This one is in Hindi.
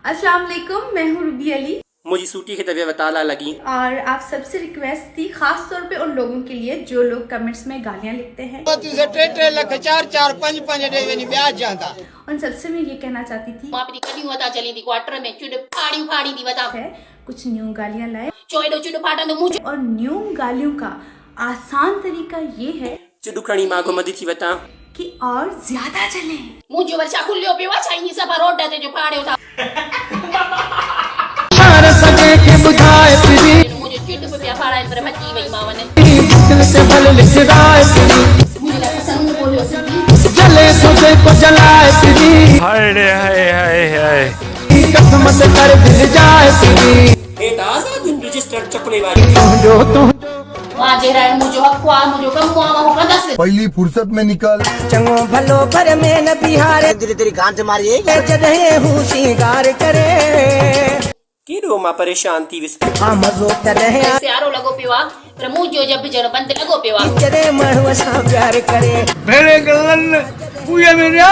अस्सलाम वालेकुम, मैं हूँ रूबी अली मुझी सूटी की तबीयत बताला लगी और आप सबसे रिक्वेस्ट थी खास तौर पे उन लोगों के लिए जो लोग कमेंट्स में गालियाँ लिखते हैं। उन सबसे मैं ये कहना चाहती थी है कुछ न्यू गालियाँ लाए और न्यू गालियों का आसान तरीका ये है चुडू खणी मां को मदी थी बता कि और ज्यादा चले। मुझे वर्षा खुल्लियो पे वा चाहिए सब रोड ते जो फाड़े था सके के बुझाए फिरी मुझे चिट पे फाड़ा पर मची वई मां ने दिल से भल लिखराए फिरी मुझे लगा संग बोलियो सिद्धि जले तुझे को जलाए फिरी हाय रे हाय हाय हाय कसम से कर दिल जाए फिरी ए दासा दिन रजिस्टर चकले वाली जो तू वहां जे रहा मुझे हक्वा मुझे कम हुआ हो कदस पहली फुर्सत में निकाल चंगो भलो पर में न बिहारे तेरी तेरी गांठ मारिए जदहे हूँ सिंगार करे की रो मां परेशान थी विस आ मजो तरह प्यारो लगो पेवा पर मुझे जब जण बंद लगो पेवा जदे मड़वा सा प्यार करे मेरे गलन पूया मेरा